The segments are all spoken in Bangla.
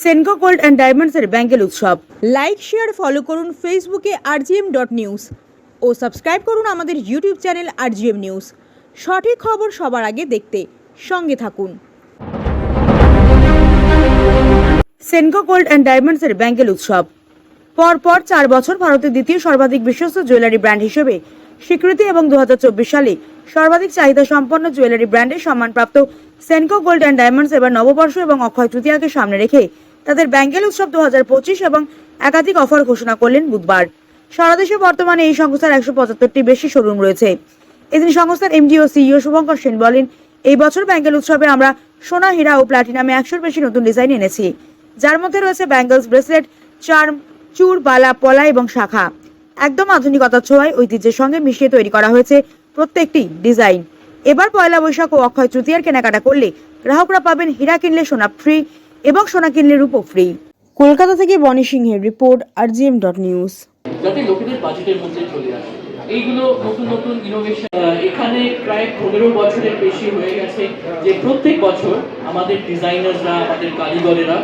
সেনকো গোল্ড অ্যান্ড ডায়মন্ডসের ব্যাঙ্গেল উৎসব। লাইক শেয়ার ফলো করুন ফেসবুকে rgm.news ও সাবস্ক্রাইব করুন আমাদের ইউটিউব চ্যানেল rgm নিউজ। সঠিক খবর সবার আগে দেখতে সঙ্গে থাকুন। সেনকো গোল্ড অ্যান্ড ডায়মন্ডসের ব্যাঙ্গেল উৎসব পরপর 4 বছর ভারতের দ্বিতীয় সর্বাধিক বিশ্বস্ত জুয়েলারি ব্র্যান্ড হিসেবে স্বীকৃতি এবং 2024 সালে সর্বাধিক চাহিদা সম্পন্ন জুয়েলারি ব্র্যান্ডের সম্মানপ্রাপ্ত সেনকো গোল্ড অ্যান্ড ডায়মন্ডস এবার নববর্ষ এবং অক্ষয় তৃতীয়াকে সামনে রেখে তাদের ব্যাঙ্গেল উৎসব 2025 এবং একাধিক অফার ঘোষণা করলেন বুধবার। সারা দেশে বর্তমানে এই সংস্থার 175টি বেশি শোরুম রয়েছে। এদিন সংস্থার এমডি ও সিইও শুভঙ্কর সেন বলেন, এই বছর ব্যাঙ্গেল উৎসবে আমরা সোনা, হীরা ও প্লাটিনামে 100-এর বেশি নতুন ডিজাইন এনেছি, যার মধ্যে রয়েছে ব্যাঙ্গলস, ব্রেসলেট, চার্ম, চূড়, বালা, পলা এবং শাখা। একদম আধুনিকতার ছোঁয়ায় ঐতিহ্যের সঙ্গে মিশিয়ে তৈরি করা হয়েছে প্রত্যেকটি ডিজাইন। এবার পয়লা বৈশাখ ও অক্ষয় তৃতীয়ার কেনাকাটা করলে গ্রাহকরা পাবেন হীরা কিনলে সোনা ফ্রি এবং সোনা কিনলে রূপো ফ্রি। কলকাতা থেকে বনি সিংহের রিপোর্ট, rgm.news। যাতে লোকেদের বাজেটের মধ্যে চলে আসে এইগুলো নতুন নতুন ইনোভেশন। এখানে প্রায় 15 বছরের বেশি হয়ে গেছে যে প্রত্যেক বছর আমাদের ডিজাইনাররা, আমাদের কারিগরেরা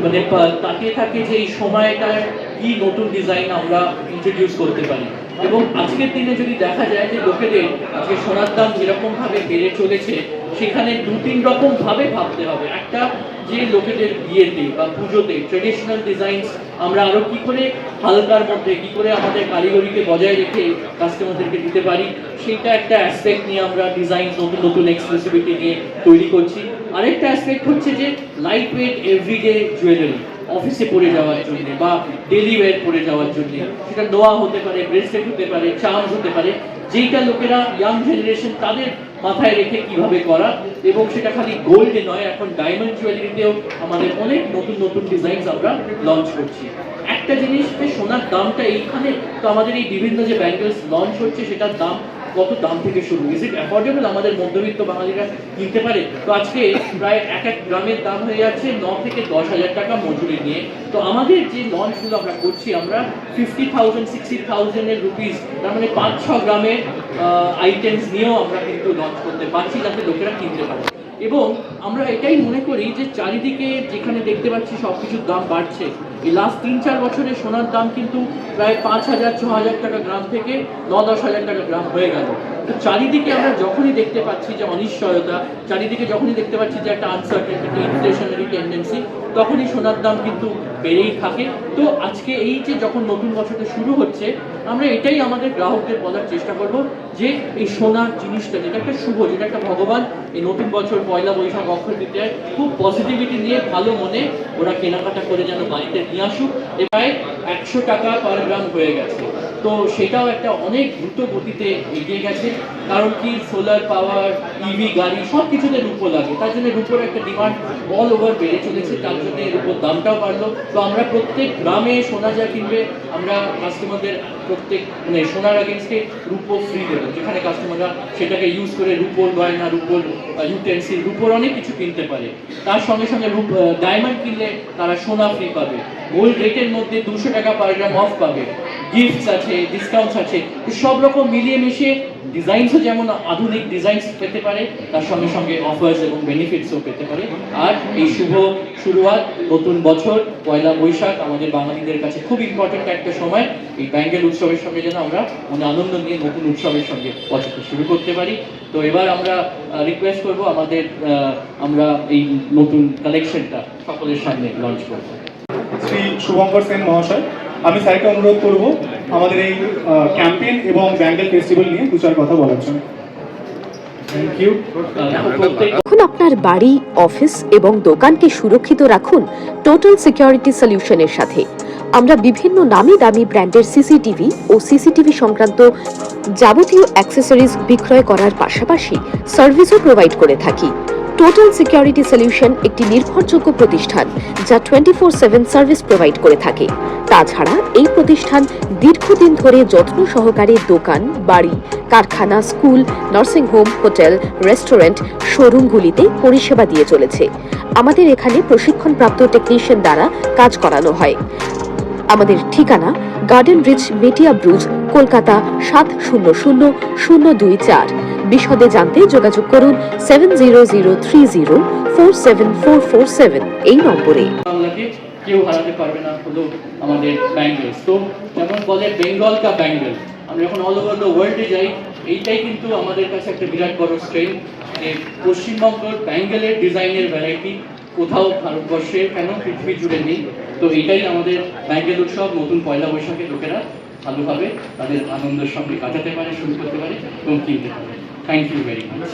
মানে তাকিয়ে থাকে যে এই সময়টায় কি নতুন ডিজাইন আমরা ইন্ট্রোডিউস করতে পারি। এবং আজকের দিনে যদি দেখা যায় যে লোকেদের আজকে সোনার দাম যেরকম ভাবে বেড়ে চলেছে, সেখানে 2-3 রকম ভাবে ভাবতে হবে। একটা, যে লোকেদের বিয়েতে বা পুজোতে ট্রেডিশনাল ডিজাইনস আমরা আরো কি করে হালকার মধ্যে কি করে আমাদের কারিগরিকে বজায় রেখে কাস্টমারদেরকে দিতে পারি, সেইটা একটা অ্যাসপেক্ট নিয়ে আমরা ডিজাইন নতুন নতুন এক্সক্লুসিভিটি নিয়ে তৈরি করছি। আরেকটা অ্যাসপেক্ট হচ্ছে যে লাইট ওয়েট এভরিডে জুয়েলারি, অফিসে পরে যাওয়ার জন্য বা ডেলি ওয়্যার পরে যাওয়ার জন্য, সেটা নোয়া হতে পারে, ব্রেসলেট হতে পারে, চার্মস হতে পারে, যেইটা লোকেরা ইয়াং জেনারেশন তাদের মাথায় রেখে কিভাবে করা। এবং সেটা খালি গোল্ডে নয়, এখন ডায়মন্ড জুয়েলারিতেও আমাদের অনেক নতুন নতুন ডিজাইনস আমরা লঞ্চ করছি। একটা জিনিস, যে সোনার দামটা এইখানে তো আমাদের এই বিভিন্ন যে ব্যাঙ্গেলস লঞ্চ হচ্ছে সেটার দাম কত দাম থেকে শুরু, ইজ ইট অ্যাফোর্ডেবল, আমাদের মধ্যবিত্ত বাঙালিরা কিনতে পারে? তো আজকে প্রায় এক গ্রামের দাম হয়ে যাচ্ছে 9 থেকে 10,000 টাকা মজুরি নিয়ে। তো আমাদের যে লঞ্চগুলো আমরা করছি, আমরা 50,000 60,000 রুপিস, তার মানে 5-6 গ্রামের আইটেমস নিয়েও আমরা কিন্তু লঞ্চ করতে পারছি, যাতে লোকেরা কিনতে পারে। এবং আমরা এটাই মনে করি যে চারিদিকে যেখানে দেখতে পাচ্ছি সবকিছুর দাম বাড়ছে, এই লাস্ট 3-4 বছরে সোনার দাম কিন্তু প্রায় 5,000-6,000 টাকা গ্রাম থেকে 9-10,000 টাকা গ্রাম হয়ে গেল। তো চারিদিকে আমরা যখনই দেখতে পাচ্ছি যে অনিশ্চয়তা, চারিদিকে যখনই দেখতে পাচ্ছি যে একটা আনসার্টেনিটি, ইনফ্লেশনারি টেন্ডেন্সি, তখনই সোনার দাম কিন্তু বেড়েই থাকে। তো আজকে এই যে যখন নতুন বছরটা শুরু হচ্ছে, আমরা এটাই আমাদের গ্রাহকদের বলার চেষ্টা করব যে এই সোনার জিনিসটা, যেটা একটা শুভ, যেটা একটা ভগবান এই নতুন বছর পয়লা বৈশাখ অক্ষয় তৃতীয়ায় খুব পজিটিভিটি নিয়ে ভালো মনে ওরা কেনাকাটা করে যেন বাড়িতে নিয়ে আসুক। প্রায় 100 টাকা পার গ্রাম হয়ে গেছে, তো সেটাও একটা অনেক দ্রুত গতিতে এগিয়ে গেছে। কারণ কি, সোলার পাওয়ার, ইভি গাড়ি সব কিছুতে রূপো লাগে, তার জন্য রূপোর একটা ডিমান্ড অল ওভার বেড়ে চলেছে, তার জন্য রূপোর দামটাও বাড়লো। তো আমরা প্রত্যেক গ্রামে সোনা যা কিনবে, আমরা কাস্টমারদের প্রত্যেক মানে সোনার আগেন্স্টে রূপো ফ্রি দেবো, যেখানে কাস্টমাররা সেটাকে ইউজ করে রূপোর গয়না, রূপোর ইউটেন্সিল, রূপোর অনেক কিছু কিনতে পারে। তার সঙ্গে সঙ্গে ডায়মন্ড কিনলে তারা সোনা ফ্রি পাবে, গোল্ড রেটের মধ্যে 200 টাকা পার গ্রাম অফ পাবে, গিফটস আছে, ডিসকাউন্টস আছে। তো সব রকম মিলিয়ে মিশিয়ে ডিজাইনসও যেমন আধুনিক ডিজাইনস পেতে পারে, তার সঙ্গে সঙ্গে অফার্স এবং বেনিফিটসও পেতে পারে। আর এই শুভ শুরুয়াত, নতুন বছর পয়লা বৈশাখ আমাদের বাঙালিদের কাছে খুব ইম্পর্টেন্ট একটা সময়। এই ব্যাঙ্গেল উৎসবের সঙ্গে যেন আমরা মনে আনন্দ নিয়ে নতুন উৎসবের সঙ্গে বছরটা শুরু করতে পারি। তো এবার আমরা রিকোয়েস্ট করব আমাদের আমরা এই নতুন কালেকশনটা সকলের সামনে লঞ্চ করব। শ্রী শুভঙ্কর সেন মহাশয়, আমি স্যারকে অনুরোধ করব আমাদের এই ক্যাম্পেইন এবং ব্যাঙ্গেল ফেস্টিভ্যাল নিয়ে 2-4 কথা বলার জন্য। Thank you. এখন আপনার বাড়ি, অফিস এবং দোকানকে সুরক্ষিত রাখুন টোটাল সিকিউরিটি সলিউশনের সাথে। আমরা বিভিন্ন নামি দামি ব্র্যান্ডের সিসিটিভি ও সিসিটিভি সংক্রান্ত যাবতীয় অ্যাক্সেসরিজ বিক্রয় করার পাশাপাশি সার্ভিসও প্রোভাইড করে থাকি। টোটাল সিকিউরিটি সলিউশন একটি নির্ভরযোগ্য প্রতিষ্ঠান যা 24/7 সার্ভিস প্রোভাইড করে থাকে। তাছাড়া এই প্রতিষ্ঠান দীর্ঘদিন ধরে যত্ন সহকারে দোকান, বাড়ি, কারখানা, school, nursing home, hotel, restaurant, শোরুমগুলিতে পরিষেবা দিয়ে চলেছে। আমাদের এখানে প্রশিক্ষণপ্রাপ্ত টেকনিশিয়ান দ্বারা কাজ করানো হয়। আমাদের ঠিকানা গার্ডেন রিচ, মেটিয়া ব্রুজ, কলকাতা 700024। বিশদে জানতে যোগাযোগ করুন 7003047447 এই নম্বরে। বাংলাকে কেউ হারাতে পারবে না, হলো আমাদের ব্যাঙ্গেলস। তো যেমন বলে বেঙ্গল কা ব্যাঙ্গেল, আমরা যখন অল ওভার দ্য ওয়ার্ল্ডে যাই, এইটাই কিন্তু আমাদের কাছে একটা বিরাট বড় স্ট্রেংথ যে পশ্চিমবঙ্গের ব্যাঙ্গেলের ডিজাইনের ভ্যারাইটি কোথাও ভারতবর্ষের কেন পৃথিবী জুড়ে নেই। তো এইটাই আমাদের ব্যাঙ্গেল উৎসব নতুন পয়লা বৈশাখে লোকেরা ভালোভাবে তাদের আনন্দের সঙ্গে কাটাতে পারে, শুরু করতে পারে এবং কিনতে পারে। Thank you very much.